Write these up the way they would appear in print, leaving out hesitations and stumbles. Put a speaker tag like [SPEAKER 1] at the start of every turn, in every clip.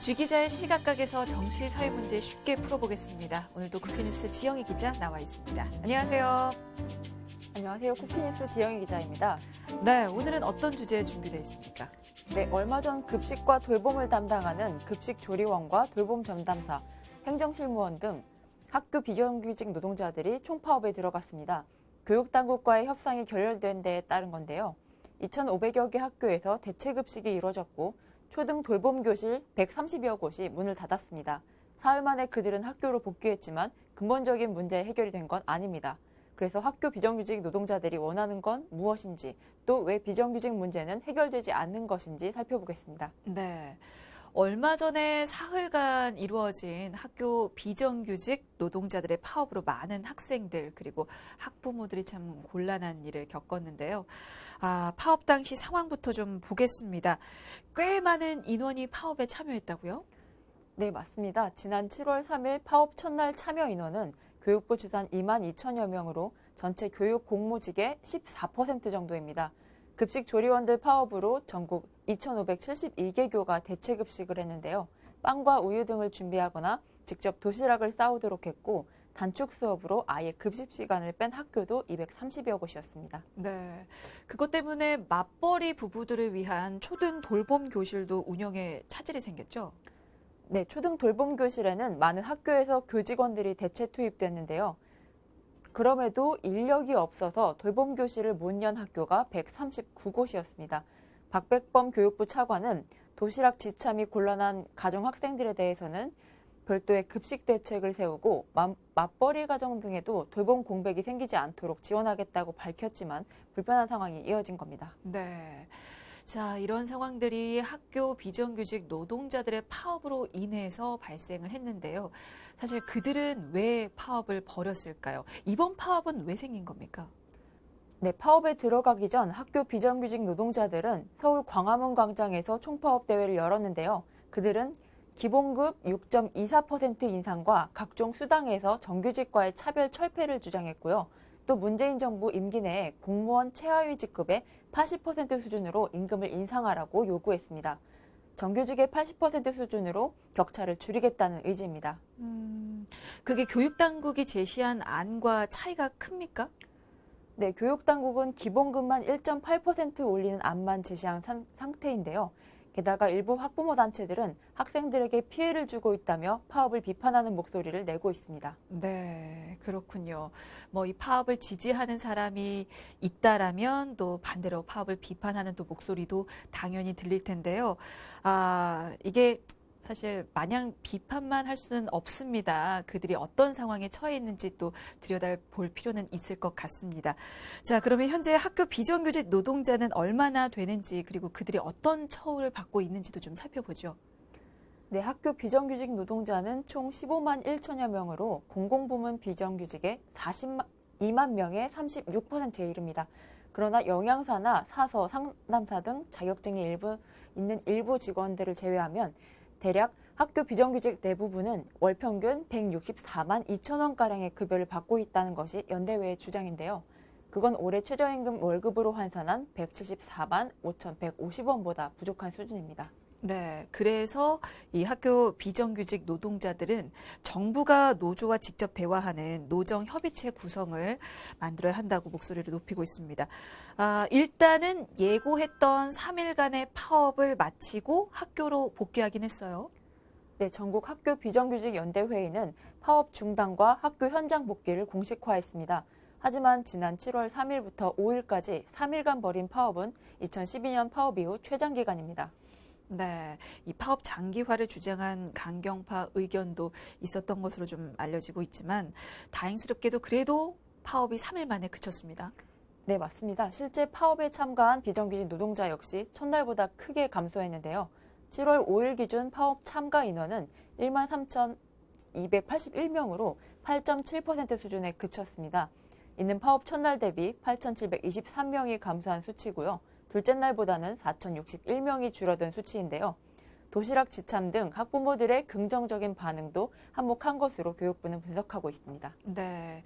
[SPEAKER 1] 쥐 기자의 시각각에서 정치, 사회 문제 쉽게 풀어보겠습니다. 오늘도 쿠키뉴스 지영희 기자 나와 있습니다. 안녕하세요.
[SPEAKER 2] 안녕하세요. 쿠키뉴스 지영희 기자입니다.
[SPEAKER 1] 네, 오늘은 어떤 주제 준비되어 있습니까?
[SPEAKER 2] 네, 얼마 전 급식과 돌봄을 담당하는 급식조리원과 돌봄 전담사, 행정실무원 등 학교 비정규직 노동자들이 총파업에 들어갔습니다. 교육당국과의 협상이 결렬된 데에 따른 건데요. 2,500여 개 학교에서 대체급식이 이루어졌고 초등 돌봄교실 130여 곳이 문을 닫았습니다. 사흘 만에 그들은 학교로 복귀했지만 근본적인 문제 해결이 된 건 아닙니다. 그래서 학교 비정규직 노동자들이 원하는 건 무엇인지, 또 왜 비정규직 문제는 해결되지 않는 것인지 살펴보겠습니다.
[SPEAKER 1] 네. 얼마 전에 사흘간 이루어진 학교 비정규직 노동자들의 파업으로 많은 학생들 그리고 학부모들이 참 곤란한 일을 겪었는데요. 파업 당시 상황부터 좀 보겠습니다. 꽤 많은 인원이 파업에 참여했다고요?
[SPEAKER 2] 네, 맞습니다. 지난 7월 3일 파업 첫날 참여 인원은 교육부 주산 2만 2천여 명으로 전체 교육 공무직의 14% 정도입니다. 급식 조리원들 파업으로 전국 2,572개 교가 대체급식을 했는데요. 빵과 우유 등을 준비하거나 직접 도시락을 싸오도록 했고 단축 수업으로 아예 급식 시간을 뺀 학교도 230여 곳이었습니다.
[SPEAKER 1] 네, 그것 때문에 맞벌이 부부들을 위한 초등 돌봄 교실도 운영에 차질이 생겼죠?
[SPEAKER 2] 네, 초등 돌봄 교실에는 많은 학교에서 교직원들이 대체 투입됐는데요. 그럼에도 인력이 없어서 돌봄 교실을 못 연 학교가 139곳이었습니다. 박백범 교육부 차관은 도시락 지참이 곤란한 가정 학생들에 대해서는 별도의 급식 대책을 세우고 맞벌이 가정 등에도 돌봄 공백이 생기지 않도록 지원하겠다고 밝혔지만 불편한 상황이 이어진 겁니다.
[SPEAKER 1] 네. 자, 이런 상황들이 학교 비정규직 노동자들의 파업으로 인해서 발생을 했는데요. 사실 그들은 왜 파업을 벌였을까요? 이번 파업은 왜 생긴 겁니까?
[SPEAKER 2] 네, 파업에 들어가기 전 학교 비정규직 노동자들은 서울 광화문 광장에서 총파업 대회를 열었는데요. 그들은 기본급 6.24% 인상과 각종 수당에서 정규직과의 차별 철폐를 주장했고요. 또 문재인 정부 임기 내에 공무원 최하위 직급의 80% 수준으로 임금을 인상하라고 요구했습니다. 정규직의 80% 수준으로 격차를 줄이겠다는 의지입니다.
[SPEAKER 1] 그게 교육당국이 제시한 안과 차이가 큽니까?
[SPEAKER 2] 네, 교육당국은 기본급만 1.8% 올리는 안만 제시한 상태인데요. 게다가 일부 학부모 단체들은 학생들에게 피해를 주고 있다며 파업을 비판하는 목소리를 내고 있습니다.
[SPEAKER 1] 네, 그렇군요. 이 파업을 지지하는 사람이 있다라면 또 반대로 파업을 비판하는 또 목소리도 당연히 들릴 텐데요. 이게 사실 마냥 비판만 할 수는 없습니다. 그들이 어떤 상황에 처해 있는지 또 들여다볼 필요는 있을 것 같습니다. 자, 그러면 현재 학교 비정규직 노동자는 얼마나 되는지 그리고 그들이 어떤 처우를 받고 있는지도 좀 살펴보죠.
[SPEAKER 2] 네, 학교 비정규직 노동자는 총 15만 1천여 명으로 공공부문 비정규직의 42만 명의 36%에 이릅니다. 그러나 영양사나 사서, 상담사 등 자격증이 있는 일부 직원들을 제외하면 대략 학교 비정규직 대부분은 월 평균 164만 2천 원가량의 급여를 받고 있다는 것이 연대회의 주장인데요. 그건 올해 최저임금 월급으로 환산한 174만 5,150원보다 부족한 수준입니다.
[SPEAKER 1] 네, 그래서 이 학교 비정규직 노동자들은 정부가 노조와 직접 대화하는 노정협의체 구성을 만들어야 한다고 목소리를 높이고 있습니다. 일단은 예고했던 3일간의 파업을 마치고 학교로 복귀하긴 했어요.
[SPEAKER 2] 네, 전국 학교 비정규직 연대회의는 파업 중단과 학교 현장 복귀를 공식화했습니다. 하지만 지난 7월 3일부터 5일까지 3일간 벌인 파업은 2012년 파업 이후 최장기간입니다.
[SPEAKER 1] 네, 이 파업 장기화를 주장한 강경파 의견도 있었던 것으로 좀 알려지고 있지만 다행스럽게도 그래도 파업이 3일 만에 그쳤습니다.
[SPEAKER 2] 네, 맞습니다. 실제 파업에 참가한 비정규직 노동자 역시 첫날보다 크게 감소했는데요. 7월 5일 기준 파업 참가 인원은 1만 3,281명으로 8.7% 수준에 그쳤습니다. 이는 파업 첫날 대비 8,723명이 감소한 수치고요. 둘째 날보다는 4,061명이 줄어든 수치인데요. 도시락 지참 등 학부모들의 긍정적인 반응도 한몫한 것으로 교육부는 분석하고 있습니다.
[SPEAKER 1] 네.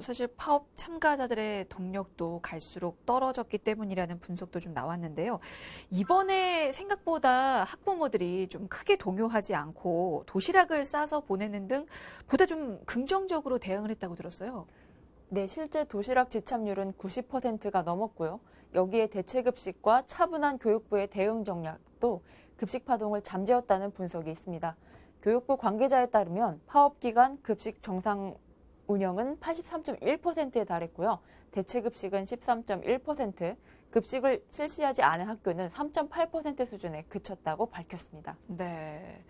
[SPEAKER 1] 사실 파업 참가자들의 동력도 갈수록 떨어졌기 때문이라는 분석도 좀 나왔는데요. 이번에 생각보다 학부모들이 좀 크게 동요하지 않고 도시락을 싸서 보내는 등 보다 좀 긍정적으로 대응을 했다고 들었어요.
[SPEAKER 2] 네, 실제 도시락 지참률은 90%가 넘었고요. 여기에 대체급식과 차분한 교육부의 대응 전략도 급식 파동을 잠재웠다는 분석이 있습니다. 교육부 관계자에 따르면 파업 기간 급식 정상 운영은 83.1%에 달했고요. 대체급식은 13.1%, 급식을 실시하지 않은 학교는 3.8% 수준에 그쳤다고 밝혔습니다.
[SPEAKER 1] 네.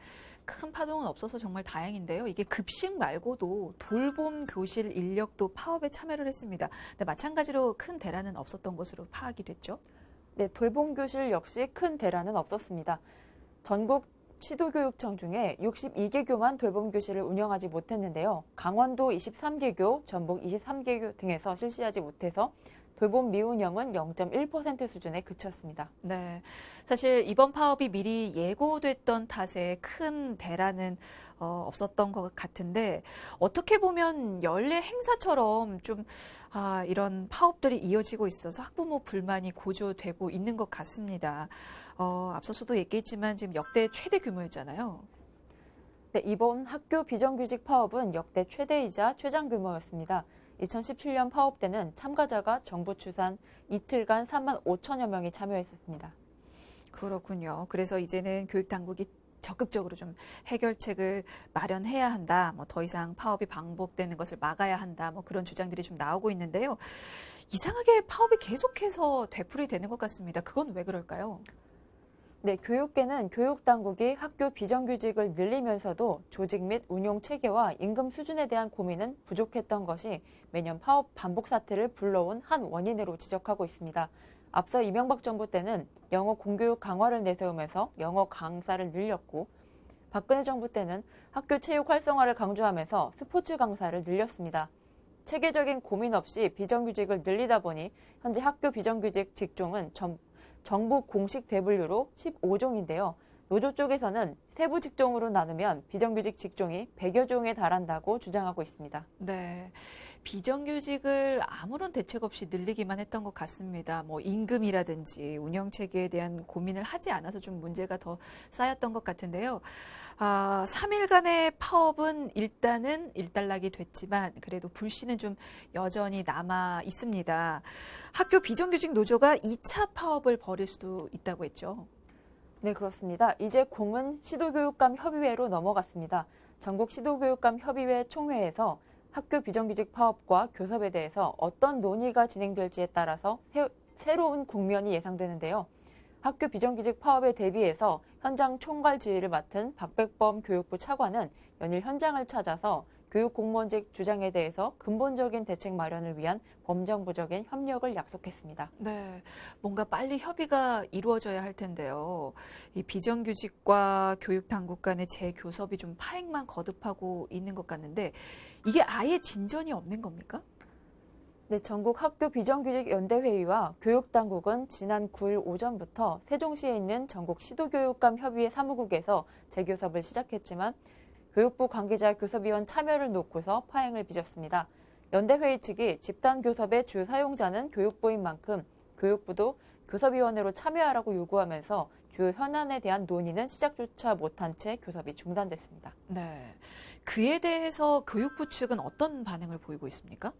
[SPEAKER 1] 큰 파동은 없어서 정말 다행인데요. 이게 급식 말고도 돌봄 교실 인력도 파업에 참여를 했습니다. 근데 마찬가지로 큰 대란은 없었던 것으로 파악이 됐죠.
[SPEAKER 2] 네, 돌봄 교실 역시 큰 대란은 없었습니다. 전국 시도교육청 중에 62개교만 돌봄 교실을 운영하지 못했는데요. 강원도 23개교, 전북 23개교 등에서 실시하지 못해서 돌봄 미운영은 0.1% 수준에 그쳤습니다.
[SPEAKER 1] 네. 사실 이번 파업이 미리 예고됐던 탓에 큰 대란은 없었던 것 같은데 어떻게 보면 연례 행사처럼 좀 이런 파업들이 이어지고 있어서 학부모 불만이 고조되고 있는 것 같습니다. 앞서서도 얘기했지만 지금 역대 최대 규모였잖아요.
[SPEAKER 2] 네, 이번 학교 비정규직 파업은 역대 최대이자 최장 규모였습니다. 2017년 파업 때는 참가자가 정부 추산 이틀간 3만 5천여 명이 참여했습니다.
[SPEAKER 1] 그렇군요. 그래서 이제는 교육당국이 적극적으로 좀 해결책을 마련해야 한다. 더 이상 파업이 반복되는 것을 막아야 한다. 그런 주장들이 좀 나오고 있는데요. 이상하게 파업이 계속해서 되풀이되는 것 같습니다. 그건 왜 그럴까요?
[SPEAKER 2] 네, 교육계는 교육당국이 학교 비정규직을 늘리면서도 조직 및 운용 체계와 임금 수준에 대한 고민은 부족했던 것이 매년 파업 반복 사태를 불러온 한 원인으로 지적하고 있습니다. 앞서 이명박 정부 때는 영어 공교육 강화를 내세우면서 영어 강사를 늘렸고 박근혜 정부 때는 학교 체육 활성화를 강조하면서 스포츠 강사를 늘렸습니다. 체계적인 고민 없이 비정규직을 늘리다 보니 현재 학교 비정규직 직종은 정부 공식 대분류로 15종인데요. 노조 쪽에서는 세부 직종으로 나누면 비정규직 직종이 100여 종에 달한다고 주장하고 있습니다.
[SPEAKER 1] 네. 비정규직을 아무런 대책 없이 늘리기만 했던 것 같습니다. 임금이라든지 운영체계에 대한 고민을 하지 않아서 좀 문제가 더 쌓였던 것 같은데요. 3일간의 파업은 일단은 일단락이 됐지만 그래도 불씨는 좀 여전히 남아 있습니다. 학교 비정규직 노조가 2차 파업을 벌일 수도 있다고 했죠.
[SPEAKER 2] 네, 그렇습니다. 이제 공은 시도교육감 협의회로 넘어갔습니다. 전국 시도교육감 협의회 총회에서 학교 비정규직 파업과 교섭에 대해서 어떤 논의가 진행될지에 따라서 새로운 국면이 예상되는데요. 학교 비정규직 파업에 대비해서 현장 총괄 지휘를 맡은 박백범 교육부 차관은 연일 현장을 찾아서 교육 공무원직 주장에 대해서 근본적인 대책 마련을 위한 범정부적인 협력을 약속했습니다.
[SPEAKER 1] 네, 뭔가 빨리 협의가 이루어져야 할 텐데요. 이 비정규직과 교육당국 간의 재교섭이 좀 파행만 거듭하고 있는 것 같는데 이게 아예 진전이 없는 겁니까?
[SPEAKER 2] 네, 전국 학교 비정규직 연대회의와 교육당국은 지난 9일 오전부터 세종시에 있는 전국 시도교육감 협의회 사무국에서 재교섭을 시작했지만 교육부 관계자 교섭위원 참여를 놓고서 파행을 빚었습니다. 연대회의 측이 집단교섭의 주 사용자는 교육부인 만큼 교육부도 교섭위원회로 참여하라고 요구하면서 주요 현안에 대한 논의는 시작조차 못한 채 교섭이 중단됐습니다.
[SPEAKER 1] 네, 그에 대해서 교육부 측은 어떤 반응을 보이고 있습니까?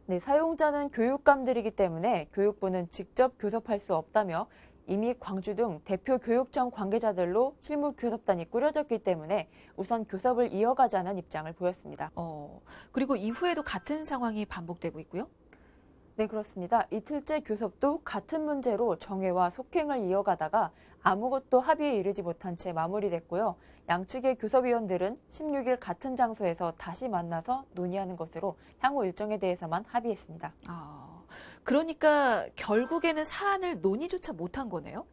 [SPEAKER 2] 네, 사용자는 교육감들이기 때문에 교육부는 직접 교섭할 수 없다며 이미 광주 등 대표 교육청 관계자들로 실무 교섭단이 꾸려졌기 때문에 우선 교섭을 이어가자는 입장을 보였습니다.
[SPEAKER 1] 그리고 이후에도 같은 상황이 반복되고 있고요?
[SPEAKER 2] 네, 그렇습니다. 이틀째 교섭도 같은 문제로 정회와 속행을 이어가다가 아무것도 합의에 이르지 못한 채 마무리됐고요. 양측의 교섭위원들은 16일 같은 장소에서 다시 만나서 논의하는 것으로 향후 일정에 대해서만 합의했습니다.
[SPEAKER 1] 그러니까 결국에는 사안을 논의조차 못한 거네요?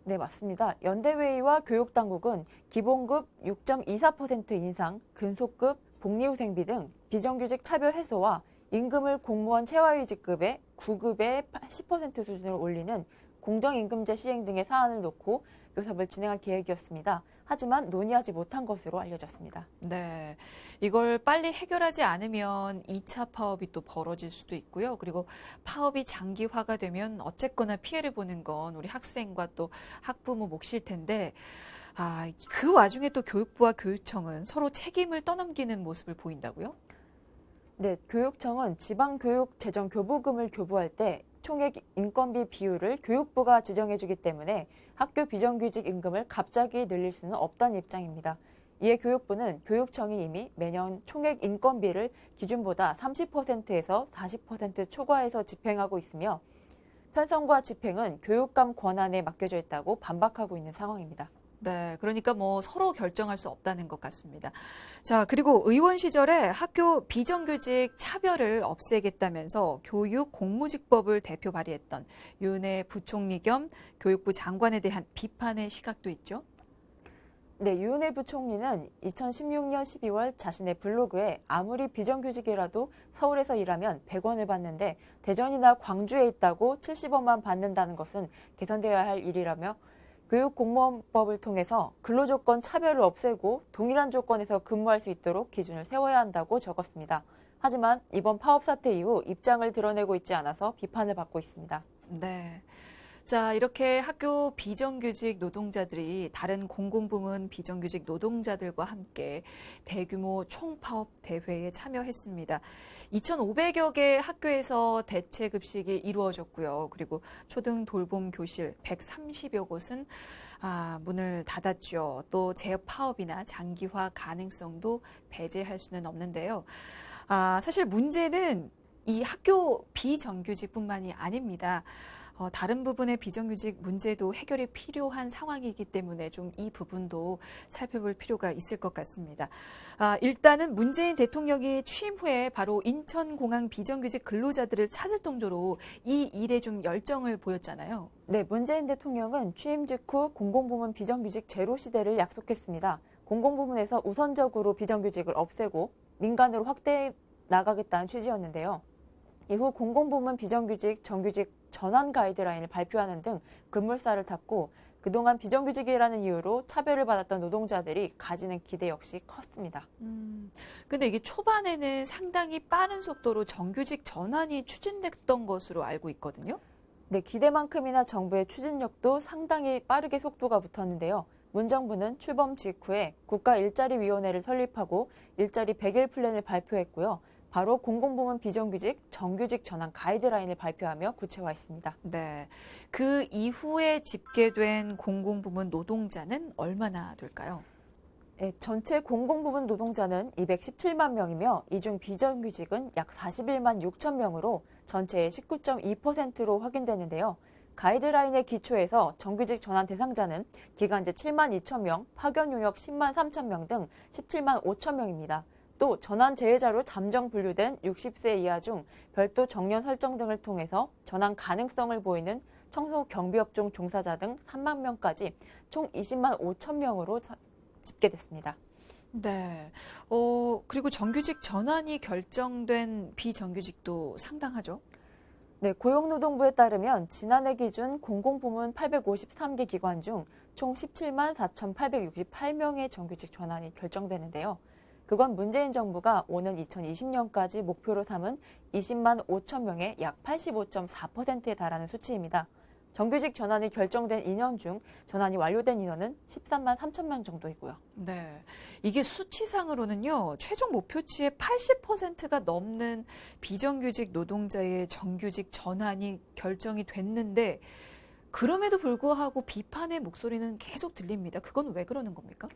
[SPEAKER 2] 네, 맞습니다. 연대회의와 교육당국은 기본급 6.24% 인상, 근속급, 복리후생비 등 비정규직 차별 해소와 임금을 공무원 최하위직급의 9급의 10% 수준으로 올리는 공정임금제 시행 등의 사안을 놓고 교섭을 진행할 계획이었습니다. 하지만 논의하지 못한 것으로 알려졌습니다.
[SPEAKER 1] 네. 이걸 빨리 해결하지 않으면 2차 파업이 또 벌어질 수도 있고요. 그리고 파업이 장기화가 되면 어쨌거나 피해를 보는 건 우리 학생과 또 학부모 몫일 텐데, 그 와중에 또 교육부와 교육청은 서로 책임을 떠넘기는 모습을 보인다고요?
[SPEAKER 2] 네, 교육청은 지방교육재정교부금을 교부할 때 총액 인건비 비율을 교육부가 지정해주기 때문에 학교 비정규직 임금을 갑자기 늘릴 수는 없다는 입장입니다. 이에 교육부는 교육청이 이미 매년 총액 인건비를 기준보다 30%에서 40% 초과해서 집행하고 있으며 편성과 집행은 교육감 권한에 맡겨져 있다고 반박하고 있는 상황입니다.
[SPEAKER 1] 네, 그러니까 뭐 서로 결정할 수 없다는 것 같습니다. 자, 그리고 의원 시절에 학교 비정규직 차별을 없애겠다면서 교육 공무직법을 대표 발의했던 윤해 부총리 겸 교육부 장관에 대한 비판의 시각도 있죠.
[SPEAKER 2] 네, 윤해 부총리는 2016년 12월 자신의 블로그에 아무리 비정규직이라도 서울에서 일하면 100원을 받는데 대전이나 광주에 있다고 70원만 받는다는 것은 개선되어야 할 일이라며 교육공무원법을 통해서 근로조건 차별을 없애고 동일한 조건에서 근무할 수 있도록 기준을 세워야 한다고 적었습니다. 하지만 이번 파업 사태 이후 입장을 드러내고 있지 않아서 비판을 받고 있습니다.
[SPEAKER 1] 네. 자, 이렇게 학교 비정규직 노동자들이 다른 공공부문 비정규직 노동자들과 함께 대규모 총파업 대회에 참여했습니다. 2,500여 개 학교에서 대체 급식이 이루어졌고요. 그리고 초등 돌봄 교실 130여 곳은 문을 닫았죠. 또 재파업이나 장기화 가능성도 배제할 수는 없는데요. 사실 문제는 이 학교 비정규직뿐만이 아닙니다. 다른 부분의 비정규직 문제도 해결이 필요한 상황이기 때문에 좀 이 부분도 살펴볼 필요가 있을 것 같습니다. 일단은 문재인 대통령이 취임 후에 바로 인천공항 비정규직 근로자들을 찾을 정도로 이 일에 좀 열정을 보였잖아요.
[SPEAKER 2] 네, 문재인 대통령은 취임 직후 공공부문 비정규직 제로 시대를 약속했습니다. 공공부문에서 우선적으로 비정규직을 없애고 민간으로 확대해 나가겠다는 취지였는데요. 이후 공공부문 비정규직, 정규직 전환 가이드라인을 발표하는 등 급물살을 탔고 그동안 비정규직이라는 이유로 차별을 받았던 노동자들이 가지는 기대 역시 컸습니다.
[SPEAKER 1] 근데 이게 초반에는 상당히 빠른 속도로 정규직 전환이 추진됐던 것으로 알고 있거든요.
[SPEAKER 2] 네, 기대만큼이나 정부의 추진력도 상당히 빠르게 속도가 붙었는데요. 문 정부는 출범 직후에 국가일자리위원회를 설립하고 일자리 100일 플랜을 발표했고요. 바로 공공부문 비정규직, 정규직 전환 가이드라인을 발표하며 구체화했습니다.
[SPEAKER 1] 네, 그 이후에 집계된 공공부문 노동자는 얼마나 될까요?
[SPEAKER 2] 네, 전체 공공부문 노동자는 217만 명이며 이 중 비정규직은 약 41만 6천 명으로 전체의 19.2%로 확인되는데요. 가이드라인의 기초에서 정규직 전환 대상자는 기간제 7만 2천 명, 파견 용역 10만 3천 명 등 17만 5천 명입니다. 또 전환 제외자로 잠정 분류된 60세 이하 중 별도 정년 설정 등을 통해서 전환 가능성을 보이는 청소 경비업종 종사자 등 3만 명까지 총 20만 5천 명으로 집계됐습니다.
[SPEAKER 1] 네. 그리고 정규직 전환이 결정된 비정규직도 상당하죠?
[SPEAKER 2] 네, 고용노동부에 따르면 지난해 기준 공공부문 853개 기관 중 총 17만 4,868명의 정규직 전환이 결정되는데요. 그건 문재인 정부가 오는 2020년까지 목표로 삼은 20만 5천 명의 약 85.4%에 달하는 수치입니다. 정규직 전환이 결정된 2년 중 전환이 완료된 인원은 13만 3천 명 정도이고요.
[SPEAKER 1] 네, 이게 수치상으로는요, 최종 목표치의 80%가 넘는 비정규직 노동자의 정규직 전환이 결정이 됐는데, 그럼에도 불구하고 비판의 목소리는 계속 들립니다. 그건 왜 그러는 겁니까?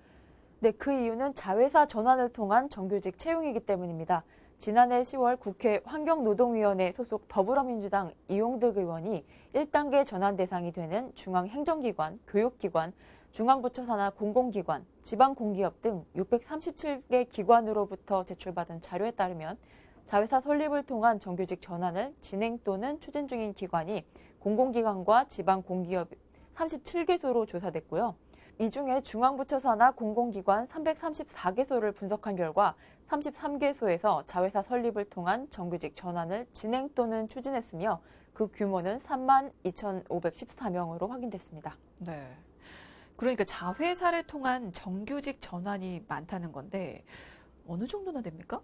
[SPEAKER 2] 네, 그 이유는 자회사 전환을 통한 정규직 채용이기 때문입니다. 지난해 10월 국회 환경노동위원회 소속 더불어민주당 이용득 의원이 1단계 전환 대상이 되는 중앙행정기관, 교육기관, 중앙부처 산하 공공기관, 지방공기업 등 637개 기관으로부터 제출받은 자료에 따르면 자회사 설립을 통한 정규직 전환을 진행 또는 추진 중인 기관이 공공기관과 지방공기업 37개소로 조사됐고요. 이 중에 중앙부처 산하 공공기관 334개소를 분석한 결과 33개소에서 자회사 설립을 통한 정규직 전환을 진행 또는 추진했으며 그 규모는 3만 2,514명으로 확인됐습니다.
[SPEAKER 1] 네. 그러니까 자회사를 통한 정규직 전환이 많다는 건데 어느 정도나 됩니까?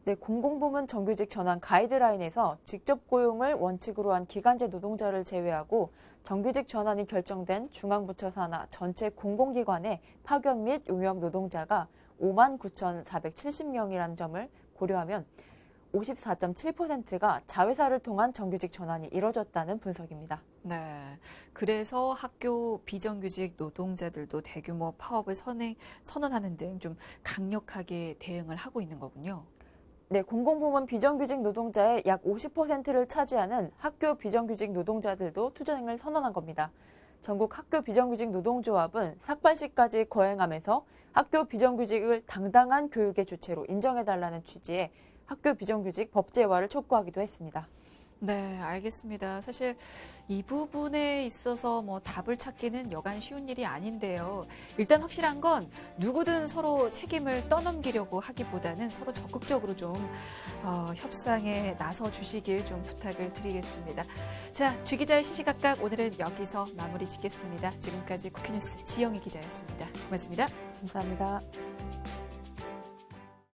[SPEAKER 2] 네, 공공부문 정규직 전환 가이드라인에서 직접 고용을 원칙으로 한 기간제 노동자를 제외하고 정규직 전환이 결정된 중앙부처 산하 전체 공공기관의 파견 및 용역 노동자가 59,470명이라는 점을 고려하면 54.7%가 자회사를 통한 정규직 전환이 이뤄졌다는 분석입니다.
[SPEAKER 1] 네. 그래서 학교 비정규직 노동자들도 대규모 파업을 선언하는 등 좀 강력하게 대응을 하고 있는 거군요.
[SPEAKER 2] 네, 공공부문 비정규직 노동자의 약 50%를 차지하는 학교 비정규직 노동자들도 투쟁을 선언한 겁니다. 전국 학교 비정규직 노동조합은 삭발시까지 거행하면서 학교 비정규직을 당당한 교육의 주체로 인정해달라는 취지의 학교 비정규직 법제화를 촉구하기도 했습니다.
[SPEAKER 1] 네, 알겠습니다. 사실 이 부분에 있어서 뭐 답을 찾기는 여간 쉬운 일이 아닌데요. 일단 확실한 건 누구든 서로 책임을 떠넘기려고 하기보다는 서로 적극적으로 좀 협상에 나서 주시길 좀 부탁을 드리겠습니다. 자, 주 기자의 시시각각 오늘은 여기서 마무리 짓겠습니다. 지금까지 쿠키뉴스 지영희 기자였습니다. 고맙습니다.
[SPEAKER 2] 감사합니다.